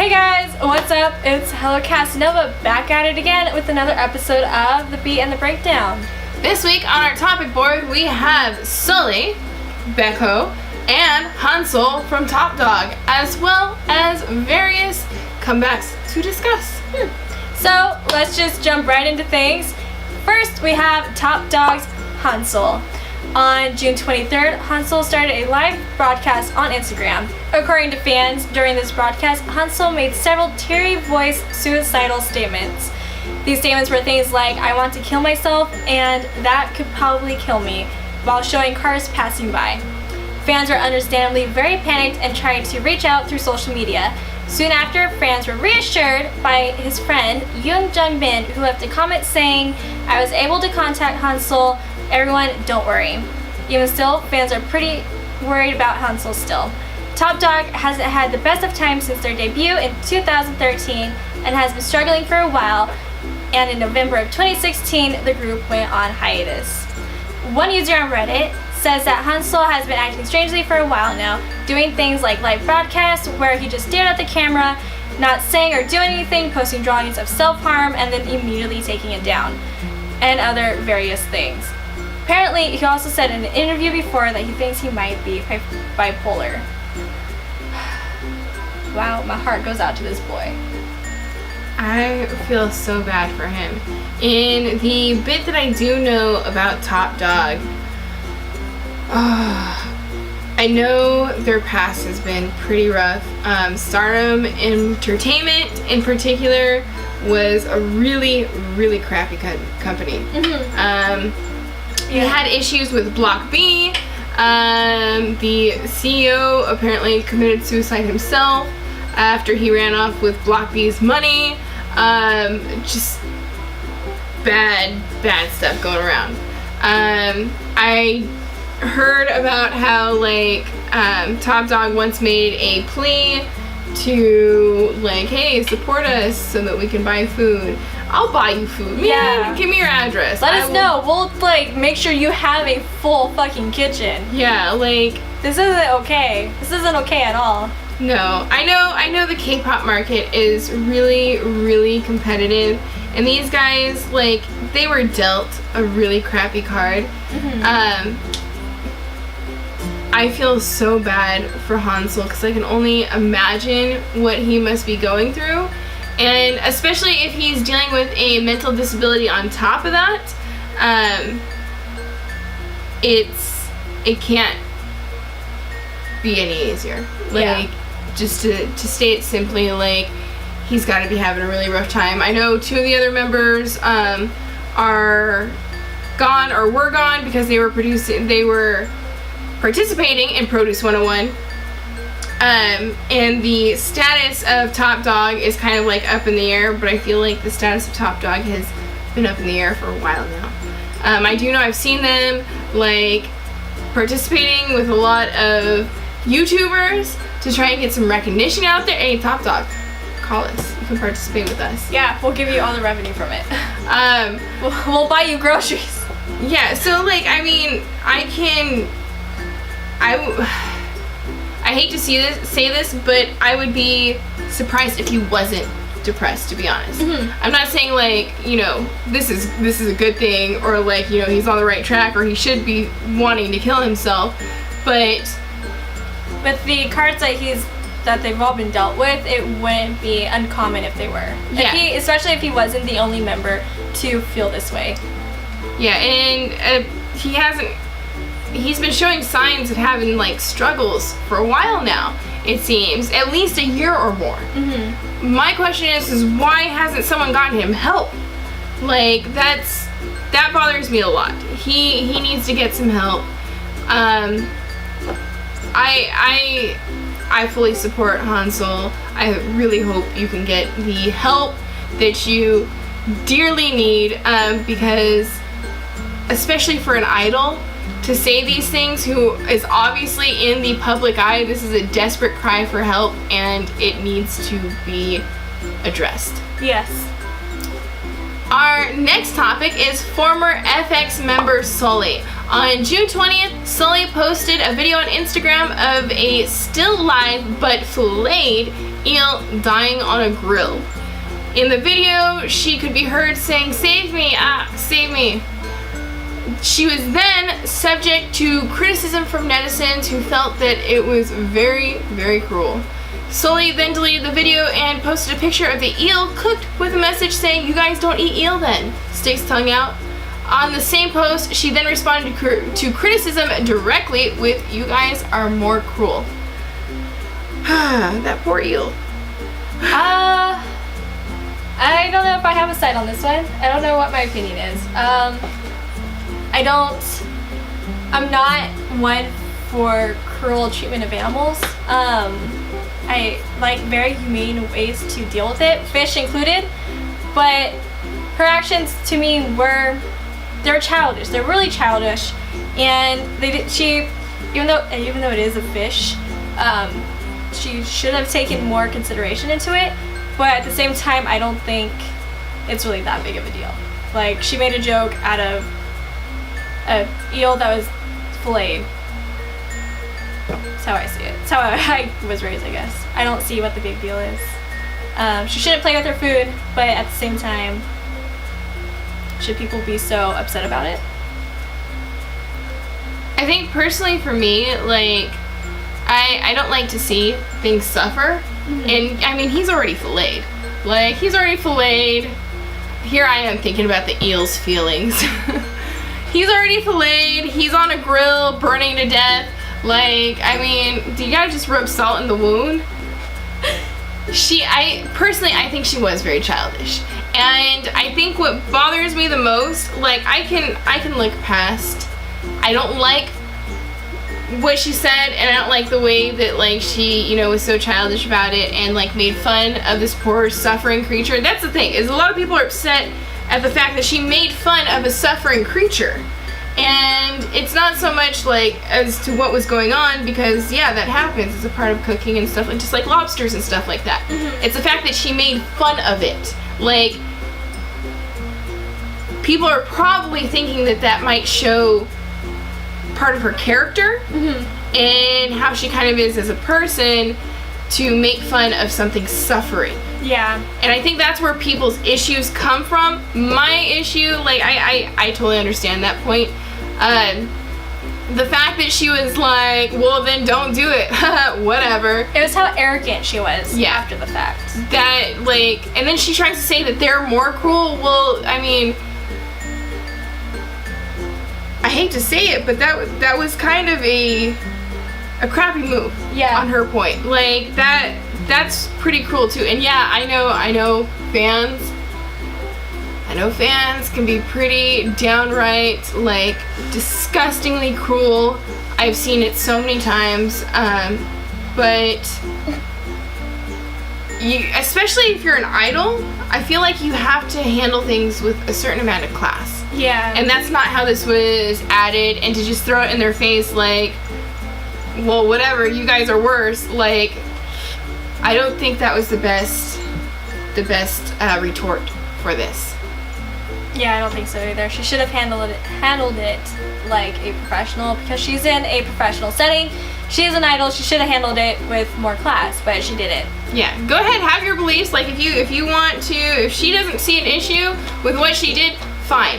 Hey guys, what's up? It's HelloCasanova back at it again with another episode of The Beat and the Breakdown. This week on our topic board we have Sulli, Baekho, and Hansol from Topp Dog, as well as various comebacks to discuss. So let's just jump right into things. First we have Topp Dog's Hansol. On June 23rd, Hansol started a live broadcast on Instagram. According to fans, during this broadcast, Hansol made several teary-voiced suicidal statements. These statements were things like, "I want to kill myself," and "that could probably kill me," while showing cars passing by. Fans were understandably very panicked and tried to reach out through social media. Soon after, fans were reassured by his friend, Yoon Jung-min, who left a comment saying, "I was able to contact Hansol. Everyone, don't worry." Even still, fans are pretty worried about Hansol still. Topp Dog hasn't had the best of times since their debut in 2013 and has been struggling for a while, and in November of 2016, the group went on hiatus. One user on Reddit says that Hansol has been acting strangely for a while now, doing things like live broadcasts where he just stared at the camera, not saying or doing anything, posting drawings of self-harm, and then immediately taking it down, and other various things. Apparently, he also said in an interview before that he thinks he might be bipolar. Wow, my heart goes out to this boy. I feel so bad for him. In the bit that I do know about Topp Dog, I know their past has been pretty rough. Stardom Entertainment in particular was a really, really crappy company. He had issues with Block B. The CEO apparently committed suicide himself after he ran off with Block B's money. Just bad stuff going around. I heard about how Topp Dog once made a plea to hey, support us so that we can buy food. I'll buy you food. Yeah. Give me your address. Let us know. We'll make sure you have a full fucking kitchen. Yeah, this isn't okay. This isn't okay at all. No. I know the K-pop market is really, really competitive, and these guys, they were dealt a really crappy card. I feel so bad for Hansol because I can only imagine what he must be going through. And especially if he's dealing with a mental disability on top of that, it can't be any easier. Just to state it simply, he's got to be having a really rough time. I know two of the other members are gone or were gone because they were participating in Produce 101. And the status of Topp Dog is kind of up in the air, but I feel like the status of Topp Dog has been up in the air for a while now. I do know I've seen them participating with a lot of YouTubers to try and get some recognition out there. Hey, Topp Dog, call us. You can participate with us. Yeah, we'll give you all the revenue from it. We'll buy you groceries. Yeah, so I hate to say this, but I would be surprised if he wasn't depressed, to be honest. I'm not saying this is a good thing, or he's on the right track, or he should be wanting to kill himself, but with the cards that they've all been dealt with, it wouldn't be uncommon if they were. Yeah. Especially if he wasn't the only member to feel this way. Yeah, and he's been showing signs of having struggles for a while now, it seems, at least a year or more. My question is why hasn't someone gotten him help? That bothers me a lot. He needs to get some help. I fully support Hansol. I really hope you can get the help that you dearly need, because especially for an idol to say these things who is obviously in the public eye, this is a desperate cry for help, and it needs to be addressed. Yes. Our next topic is former FX member Sulli. On June 20th, Sulli posted a video on Instagram of a still live but filleted eel dying on a grill. In the video, she could be heard saying, "Save me, save me." She was then subject to criticism from netizens who felt that it was very, very cruel. Sulli then deleted the video and posted a picture of the eel cooked with a message saying, "You guys don't eat eel then." Sticks tongue out. On the same post, she then responded to criticism directly with, "You guys are more cruel." That poor eel. I don't know if I have a side on this one. I don't know what my opinion is. I'm not one for cruel treatment of animals. I like very humane ways to deal with it, fish included, but her actions to me they're childish. They're really childish, and even though it is a fish, she should have taken more consideration into it. But at the same time, I don't think it's really that big of a deal. Like, she made a joke out of an eel that was filleted. That's how I see it. That's how I was raised, I guess. I don't see what the big deal is. She shouldn't play with her food, but at the same time, should people be so upset about it? I think personally for me, like, I don't like to see things suffer. And I mean, he's already filleted. Like, he's already filleted. Here I am thinking about the eel's feelings. He's already filleted. He's on a grill, burning to death. Like, I mean, do you gotta just rub salt in the wound? I think she was very childish. And I think what bothers me the most, like, I can look past. I don't like what she said, and I don't like the way that, like, she, you know, was so childish about it and, like, made fun of this poor suffering creature. That's the thing, is a lot of people are upset at the fact that she made fun of a suffering creature. And it's not so much, like, as to what was going on, because, yeah, that happens. It's a part of cooking and stuff, like, just like lobsters and stuff like that. It's the fact that she made fun of it. Like, people are probably thinking that that might show part of her character and how she kind of is as a person, to make fun of something suffering. Yeah. And I think that's where people's issues come from. My issue, like, I totally understand that point. The fact that she was like, well, then don't do it. Whatever. It was how arrogant she was after the fact. That, like, and then she tries to say that they're more cruel. Well, I mean, I hate to say it, but that was kind of a crappy move on her point. Like, that's pretty cruel too. And yeah, I know fans can be pretty downright, like, disgustingly cruel. I've seen it so many times. But especially if you're an idol, I feel like you have to handle things with a certain amount of class. Yeah. And that's not how this was added, and to just throw it in their face like, well, whatever, you guys are worse. Like, I don't think that was the best retort for this. Yeah, I don't think so either. She should have handled it like a professional, because she's in a professional setting. She is an idol. She should have handled it with more class, but she didn't. Yeah, go ahead, have your beliefs. Like, if you want to, if she doesn't see an issue with what she did, fine.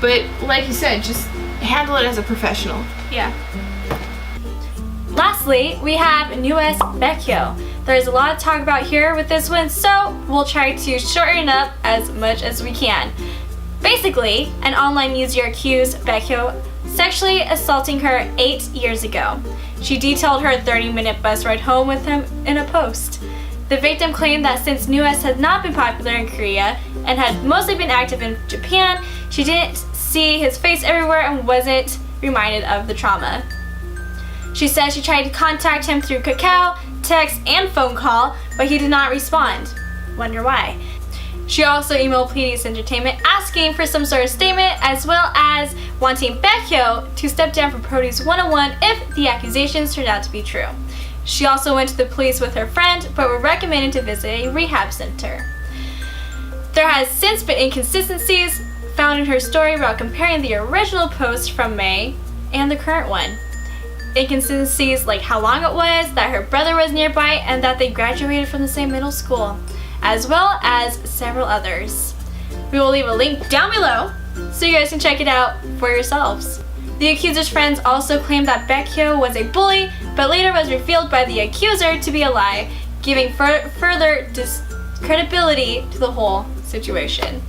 But like you said, just handle it as a professional. Yeah. Lastly, we have newest Baekho. There's a lot to talk about here with this one, so we'll try to shorten up as much as we can. Basically, an online user accused Baekho sexually assaulting her 8 years ago. She detailed her 30-minute bus ride home with him in a post. The victim claimed that since NUS had not been popular in Korea and had mostly been active in Japan, she didn't see his face everywhere and wasn't reminded of the trauma. She said she tried to contact him through Kakao, text, and phone call, but he did not respond. Wonder why. She also emailed Please Entertainment asking for some sort of statement, as well as wanting Baekho to step down from Produce 101 if the accusations turned out to be true. She also went to the police with her friend, but were recommended to visit a rehab center. There has since been inconsistencies found in her story about comparing the original post from May and the current one. inconsistencies like how long it was, that her brother was nearby, and that they graduated from the same middle school, as well as several others. We will leave a link down below so you guys can check it out for yourselves. The accuser's friends also claimed that Baekho was a bully, but later was revealed by the accuser to be a lie, giving further discredibility to the whole situation.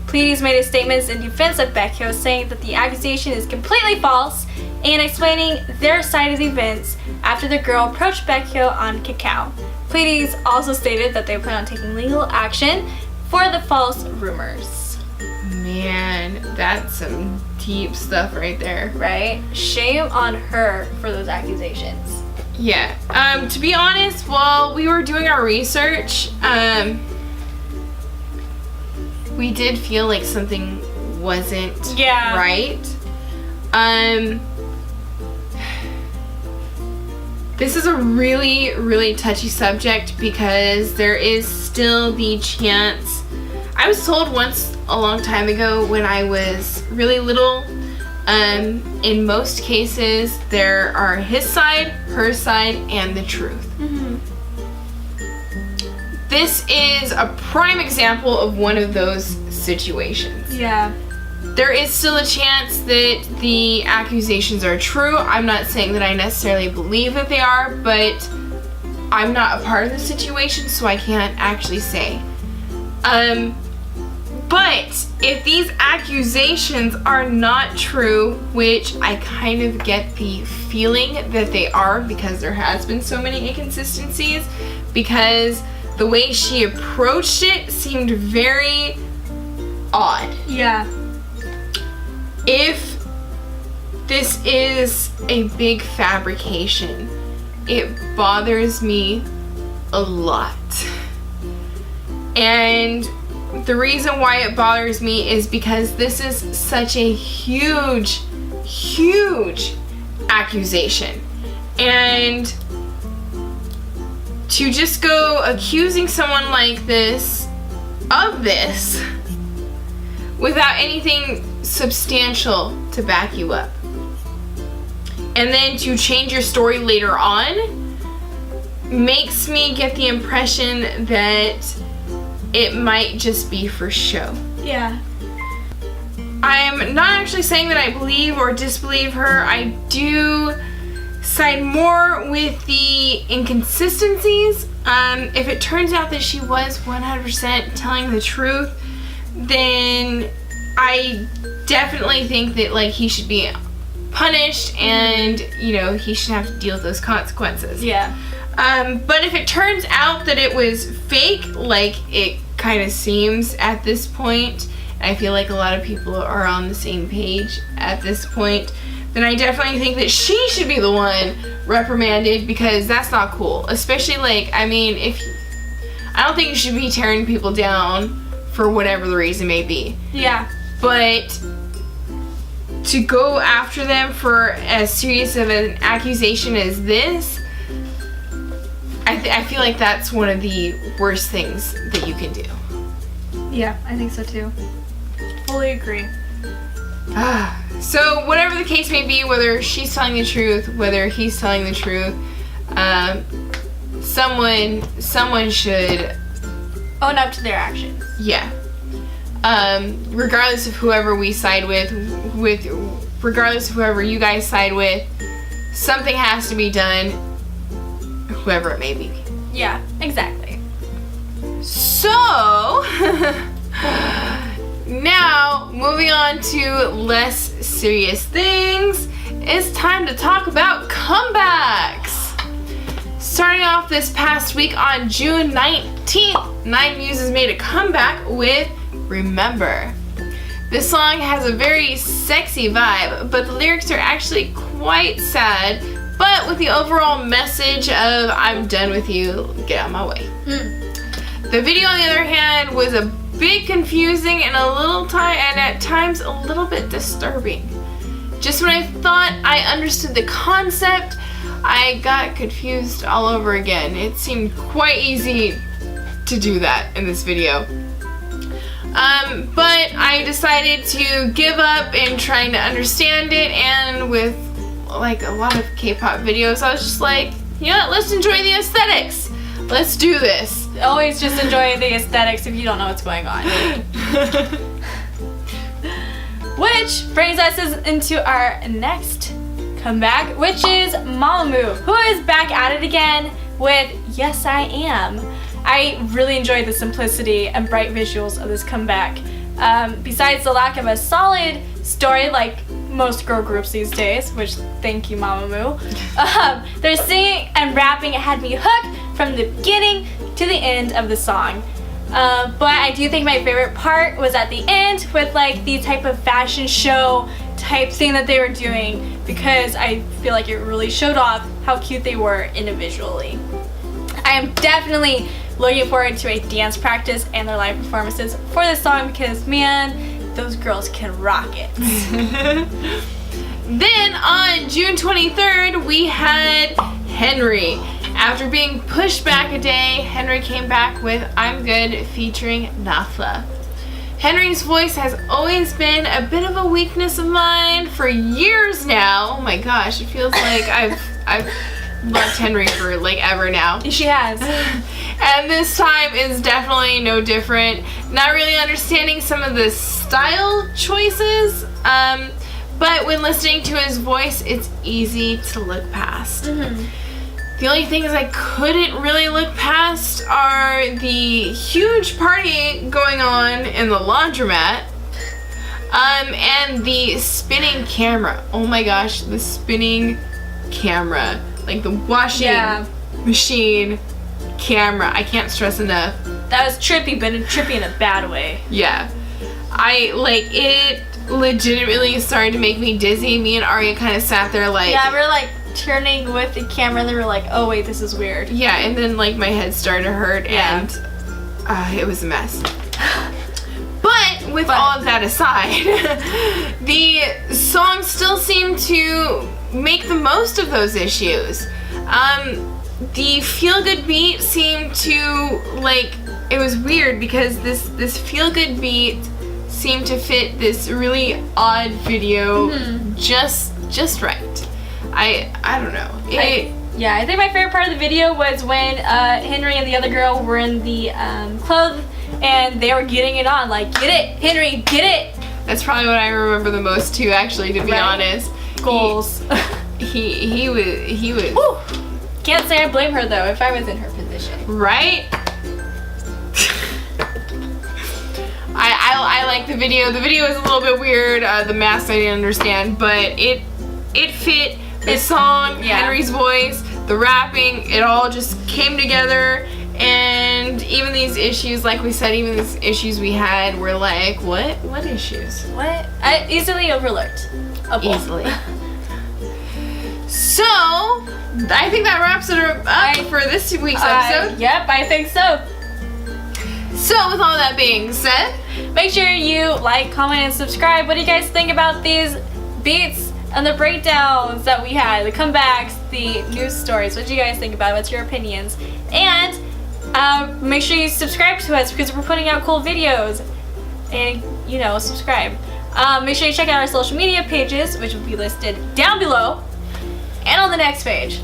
Pleiades made statements in defense of Baekho, saying that the accusation is completely false and explaining their side of the events after the girl approached Baekho on Kakao. Pleiades also stated that they plan on taking legal action for the false rumors. Man, that's some deep stuff right there. Right? Shame on her for those accusations. Yeah. To be honest, while we were doing our research, we did feel like something wasn't right. This is a really, really touchy subject because there is still the chance. I was told once a long time ago when I was really little, in most cases there are his side, her side, and the truth. This is a prime example of one of those situations. Yeah. There is still a chance that the accusations are true. I'm not saying that I necessarily believe that they are, but I'm not a part of the situation, so I can't actually say. But if these accusations are not true, which I kind of get the feeling that they are because there has been so many inconsistencies, because the way she approached it seemed very odd. Yeah. If this is a big fabrication, it bothers me a lot. And the reason why it bothers me is because this is such a huge, huge accusation. And to just go accusing someone like this of this without anything substantial to back you up, and then to change your story later on, makes me get the impression that it might just be for show. Yeah. I'm not actually saying that I believe or disbelieve her. I do side more with the inconsistencies. If it turns out that she was 100% telling the truth, then I definitely think that like he should be punished and, you know, he should have to deal with those consequences. Yeah. But if it turns out that it was fake, like it kind of seems at this point, I feel like a lot of people are on the same page at this point, then I definitely think that she should be the one reprimanded, because that's not cool. Especially like, I mean, I don't think you should be tearing people down for whatever the reason may be. Yeah. But to go after them for as serious of an accusation as this, I feel like that's one of the worst things that you can do. Yeah, I think so too. Fully agree. So whatever the case may be, whether she's telling the truth, whether he's telling the truth, someone should own up to their actions. Yeah. Regardless of whoever we side with, regardless of whoever you guys side with, something has to be done, whoever it may be. Yeah, exactly. So, now, moving on to less serious things, it's time to talk about comebacks. Starting off this past week on June 19th, 9muses made a comeback with Remember. This song has a very sexy vibe, but the lyrics are actually quite sad, but with the overall message of I'm done with you, get out of my way. The video, on the other hand, was a bit confusing and and at times a little bit disturbing. Just when I thought I understood the concept, I got confused all over again. It seemed quite easy to do that in this video. But I decided to give up in trying to understand it, and with like a lot of K-pop videos, I was just like, you know what, let's enjoy the aesthetics. Let's do this. Always just enjoy the aesthetics if you don't know what's going on. Which brings us into our next comeback, which is Mamamoo, who is back at it again with Yes I Am. I really enjoyed the simplicity and bright visuals of this comeback. Besides the lack of a solid story like most girl groups these days, which thank you Mamamoo, their singing and rapping had me hooked from the beginning to the end of the song. But I do think my favorite part was at the end with like the type of fashion show type thing that they were doing, because I feel like it really showed off how cute they were individually. I am definitely looking forward to a dance practice and their live performances for this song, because man, those girls can rock it. Then on June 23rd, we had Henry. After being pushed back a day, Henry came back with I'm Good featuring Natha. Henry's voice has always been a bit of a weakness of mine for years now. Oh my gosh, it feels like I've loved Henry for like ever now. She has. And this time is definitely no different. Not really understanding some of the style choices, but when listening to his voice, it's easy to look past. Mm-hmm. The only things I couldn't really look past are the huge party going on in the laundromat, and the spinning camera. Oh my gosh, the spinning camera. Like the washing machine camera. I can't stress enough. That was trippy, but trippy in a bad way. Yeah. It legitimately started to make me dizzy. Me and Aria kind of sat there like... Yeah, we were like turning with the camera and they were like, oh wait, this is weird. Yeah, and then like my head started to hurt and it was a mess. But with all of that aside, the song still seemed to make the most of those issues. The feel-good beat seemed to, like, it was weird because this feel-good beat seemed to fit this really odd video just right. I don't know. I think my favorite part of the video was when Henry and the other girl were in the clothes and they were getting it on, like, get it, Henry, get it. That's probably what I remember the most too, actually, to be honest. Goals. He was. Woo. Can't say I blame her though if I was in her position. Right? I like the video. The video is a little bit weird. The mask I didn't understand, but it fit the song, Henry's voice, the rapping. It all just came together. And even these issues, like we said, even these issues we had were like, what issues? What? Easily overlooked. Easily. So, I think that wraps it up for this week's episode. Yep, I think so. So, with all that being said, make sure you like, comment, and subscribe. What do you guys think about these beats and the breakdowns that we had, the comebacks, the news stories? What do you guys think about it? What's your opinions? And make sure you subscribe to us because we're putting out cool videos. And, subscribe. Make sure you check out our social media pages, which will be listed down below and on the next page.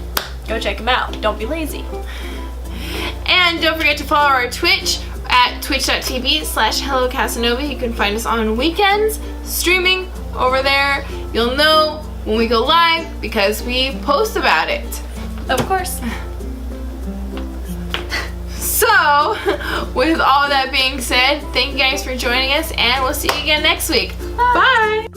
Go check them out. Don't be lazy. And don't forget to follow our Twitch at twitch.tv/HelloCasanova. You can find us on weekends, streaming over there. You'll know when we go live because we post about it. Of course. So, with all that being said, thank you guys for joining us, and we'll see you again next week. Bye!